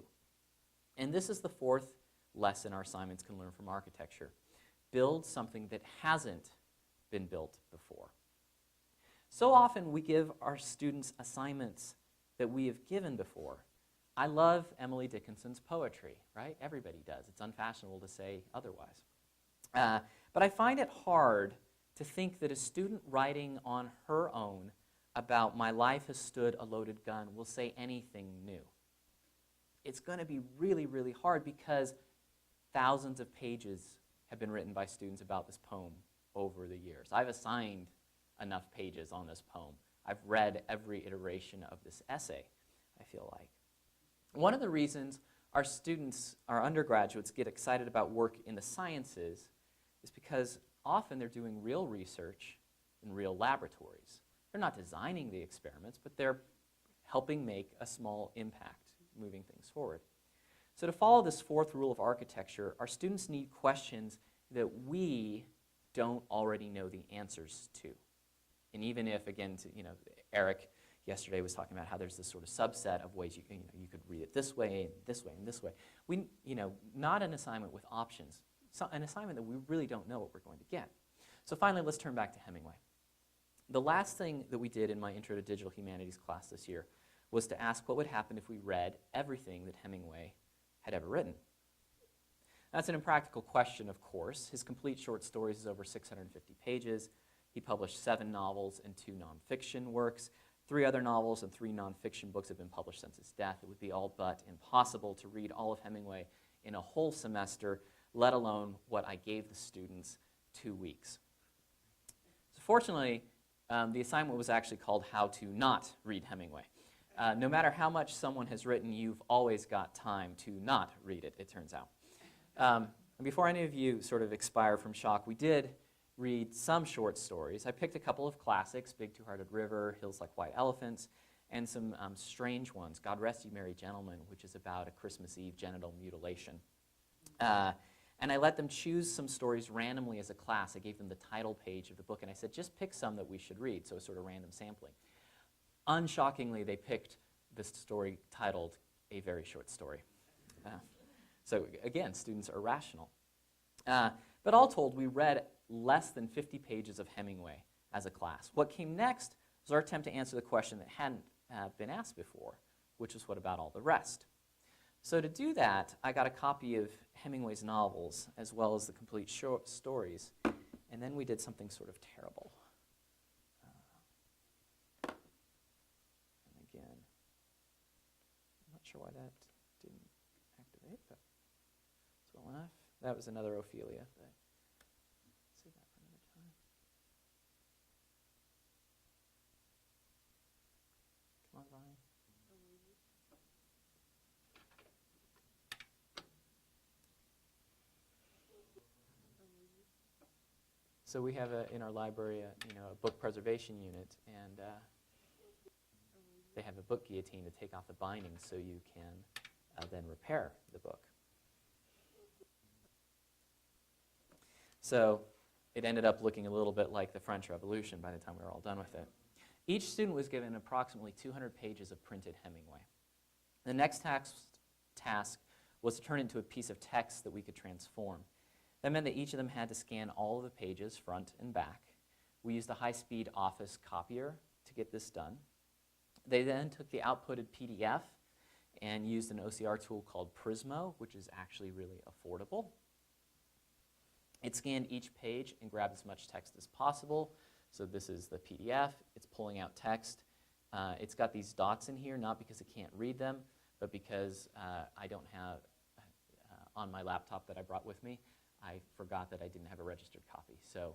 And this is the 4th lesson our assignments can learn from architecture. Build something that hasn't been built before. So often we give our students assignments that we have given before. I love Emily Dickinson's poetry, right? Everybody does. It's unfashionable to say otherwise. But I find it hard to think that a student writing on her own about "my life has stood a loaded gun" will say anything new. It's going to be really, really hard because thousands of pages have been written by students about this poem over the years. I've assigned enough pages on this poem. I've read every iteration of this essay, I feel like. One of the reasons our students, our undergraduates, get excited about work in the sciences is because often they're doing real research in real laboratories. They're not designing the experiments, but they're helping make a small impact, moving things forward. So to follow this 4th rule of architecture, our students need questions that we don't already know the answers to. And even if, again, Eric yesterday was talking about how there's this sort of subset of ways you could read it this way and this way and this way. Not an assignment with options, an assignment that we really don't know what we're going to get. So finally, let's turn back to Hemingway. The last thing that we did in my Intro to Digital Humanities class this year was to ask what would happen if we read everything that Hemingway had ever written. That's an impractical question, of course. His complete short stories is over 650 pages. He published 7 novels and 2 nonfiction works. 3 other novels and 3 nonfiction books have been published since his death. It would be all but impossible to read all of Hemingway in a whole semester, let alone what I gave the students 2 weeks. So fortunately, the assignment was actually called How to Not Read Hemingway. No matter how much someone has written, you've always got time to not read it, it turns out. And before any of you sort of expire from shock, we did read some short stories. I picked a couple of classics, Big Two-Hearted River, Hills Like White Elephants, and some strange ones, God Rest You Merry Gentlemen, which is about a Christmas Eve genital mutilation. And I let them choose some stories randomly as a class. I gave them the title page of the book, and I said, just pick some that we should read, so a sort of random sampling. Unshockingly, they picked this story titled A Very Short Story. So again, students are rational. But all told, we read less than 50 pages of Hemingway as a class. What came next was our attempt to answer the question that hadn't been asked before, which is what about all the rest? So to do that, I got a copy of Hemingway's novels as well as the complete short stories, and then we did something sort of terrible. And again, I'm not sure why that didn't activate, but it's well enough. That was another Ophelia, but save that for another time. Come on, Brian. So we have in our library a book preservation unit, and they have a book guillotine to take off the binding so you can then repair the book. So it ended up looking a little bit like the French Revolution by the time we were all done with it. Each student was given approximately 200 pages of printed Hemingway. The next task was to turn it into a piece of text that we could transform. That meant that each of them had to scan all of the pages, front and back. We used a high-speed office copier to get this done. They then took the outputted PDF and used an OCR tool called Prismo, which is actually really affordable. It scanned each page and grabbed as much text as possible. So this is the PDF. It's pulling out text. It's got these dots in here, not because it can't read them, but because I don't have, on my laptop that I brought with me, I forgot that I didn't have a registered copy. So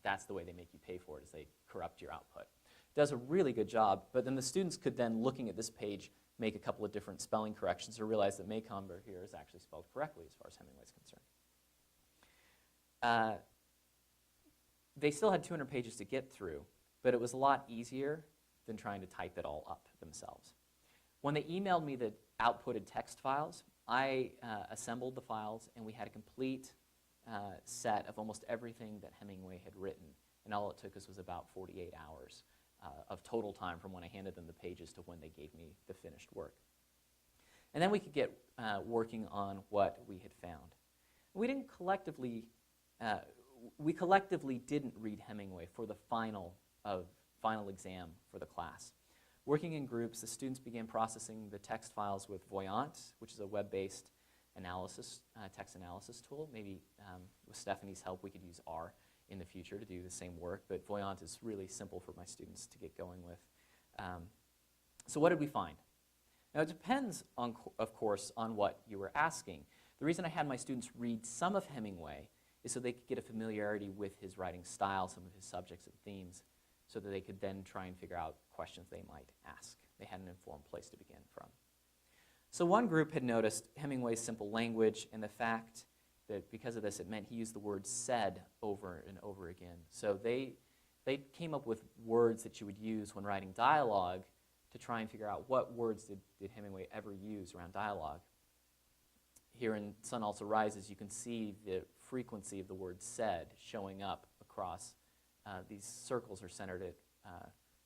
that's the way they make you pay for it, is they corrupt your output. It does a really good job, but then the students could then, looking at this page, make a couple of different spelling corrections or realize that Maycomber here is actually spelled correctly as far as Hemingway's concerned. They still had 200 pages to get through, but it was a lot easier than trying to type it all up themselves. When they emailed me the outputted text files, I assembled the files, and we had a complete set of almost everything that Hemingway had written. And all it took us was about 48 hours of total time from when I handed them the pages to when they gave me the finished work. And then we could get working on what we had found. We collectively didn't read Hemingway for the final exam for the class. Working in groups, the students began processing the text files with Voyant, which is a web-based analysis, text analysis tool. Maybe with Stephanie's help, we could use R in the future to do the same work, but Voyant is really simple for my students to get going with. So what did we find? Now, it depends, of course, on what you were asking. The reason I had my students read some of Hemingway is so they could get a familiarity with his writing style, some of his subjects and themes, so that they could then try and figure out questions they might ask. They had an informed place to begin from. So one group had noticed Hemingway's simple language and the fact that because of this, it meant he used the word said over and over again. So they came up with words that you would use when writing dialogue to try and figure out what words did Hemingway ever use around dialogue. Here in Sun Also Rises, you can see the frequency of the word said showing up across these circles are centered at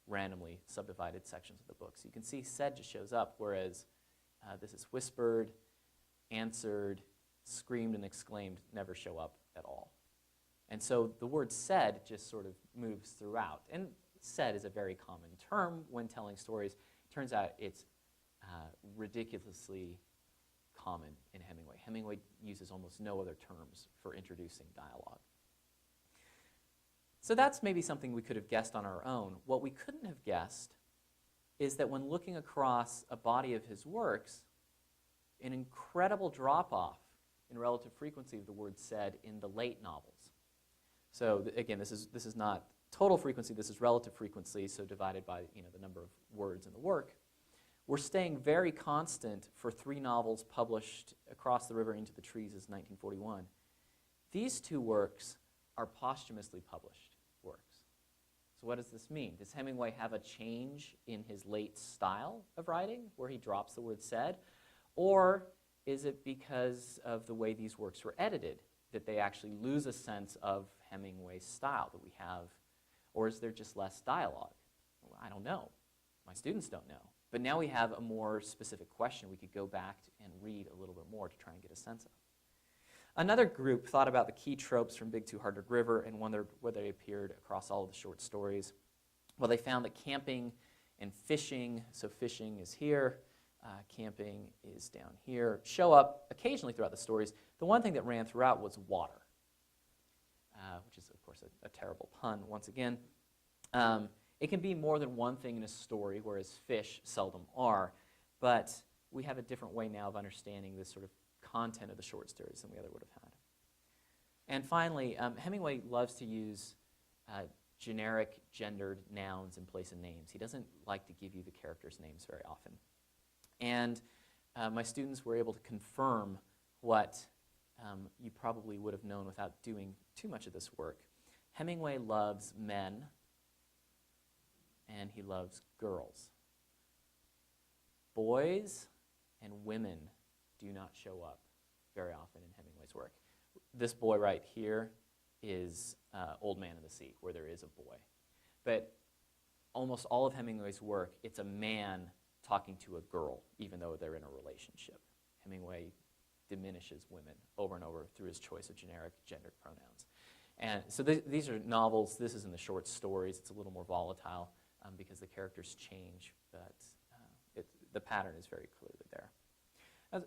randomly subdivided sections of the book. So you can see said just shows up, whereas this is whispered, answered, screamed, and exclaimed never show up at all. And so the word said just sort of moves throughout. And said is a very common term when telling stories. Turns out it's ridiculously common in Hemingway. Hemingway uses almost no other terms for introducing dialogue. So that's maybe something we could have guessed on our own. What we couldn't have guessed is that when looking across a body of his works, an incredible drop-off in relative frequency of the word said in the late novels. So again, this is not total frequency, this is relative frequency, so divided by the number of words in the work. We're staying very constant for 3 novels published Across the River into the Trees as 1941. These 2 works are posthumously published works. So what does this mean? Does Hemingway have a change in his late style of writing where he drops the word said? Or is it because of the way these works were edited that they actually lose a sense of Hemingway's style that we have? Or is there just less dialogue? Well, I don't know. My students don't know. But now we have a more specific question we could go back and read a little bit more to try and get a sense of. Another group thought about the key tropes from Big Two Hard River and wondered whether they appeared across all of the short stories. Well, they found that camping and fishing, so fishing is here, camping is down here, show up occasionally throughout the stories. The one thing that ran throughout was water, which is, of course, a terrible pun once again. It can be more than one thing in a story, whereas fish seldom are, but we have a different way now of understanding this sort of content of the short stories than we other would have had. And finally, Hemingway loves to use generic gendered nouns in place of names. He doesn't like to give you the characters' names very often. And my students were able to confirm what you probably would have known without doing too much of this work. Hemingway loves men, and he loves girls. boys and women do not show up very often in Hemingway's work. This boy right here is Old Man of the Sea, where there is a boy. But almost all of Hemingway's work, it's a man talking to a girl, even though they're in a relationship. Hemingway diminishes women over and over through his choice of generic gendered pronouns. And so these are novels. This is in the short stories. It's a little more volatile because the characters change, but the pattern is very clearly there.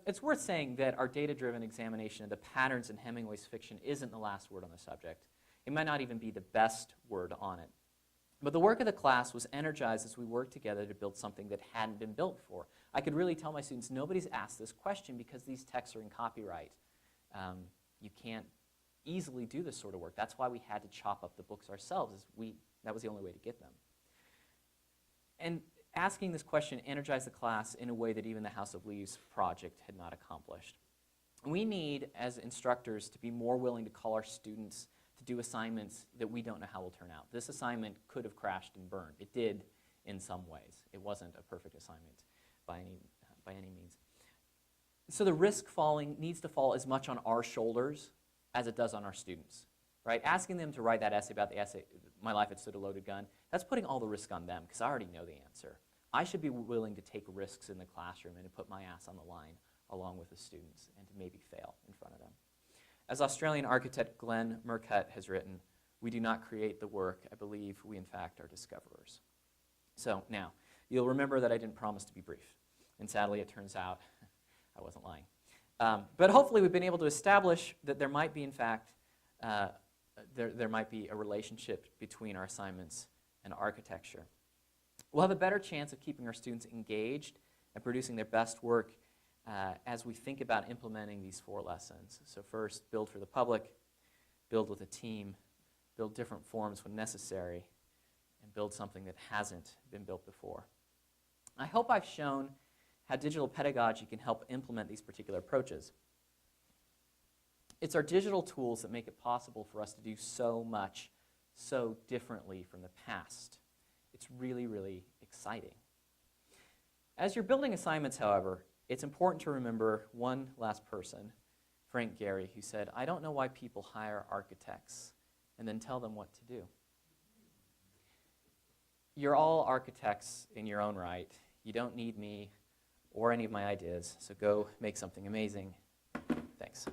It's worth saying that our data-driven examination of the patterns in Hemingway's fiction isn't the last word on the subject. It might not even be the best word on it. But the work of the class was energized as we worked together to build something that hadn't been built before. I could really tell my students, nobody's asked this question because these texts are in copyright. You can't easily do this sort of work. That's why we had to chop up the books ourselves. That was the only way to get them. And asking this question energized the class in a way that even the House of Leaves project had not accomplished. We need, as instructors, to be more willing to call our students to do assignments that we don't know how will turn out. This assignment could have crashed and burned. It did in some ways. It wasn't a perfect assignment by any means. So the risk needs to fall as much on our shoulders as it does on our students. Right? Asking them to write that essay about My Life Had Stood a Loaded Gun, that's putting all the risk on them because I already know the answer. I should be willing to take risks in the classroom and to put my ass on the line along with the students and to maybe fail in front of them. As Australian architect Glenn Murcutt has written, we do not create the work. I believe we, in fact, are discoverers. So now, you'll remember that I didn't promise to be brief. And sadly, it turns out I wasn't lying. But hopefully, we've been able to establish that there might be, in fact, there might be a relationship between our assignments and architecture. We'll have a better chance of keeping our students engaged and producing their best work as we think about implementing these 4 lessons. So first, build for the public, build with a team, build different forms when necessary, and build something that hasn't been built before. I hope I've shown how digital pedagogy can help implement these particular approaches. It's our digital tools that make it possible for us to do so much so differently from the past. It's really, really exciting. As you're building assignments, however, it's important to remember one last person, Frank Gehry, who said, "I don't know why people hire architects and then tell them what to do." You're all architects in your own right. You don't need me or any of my ideas, so go make something amazing. Thanks.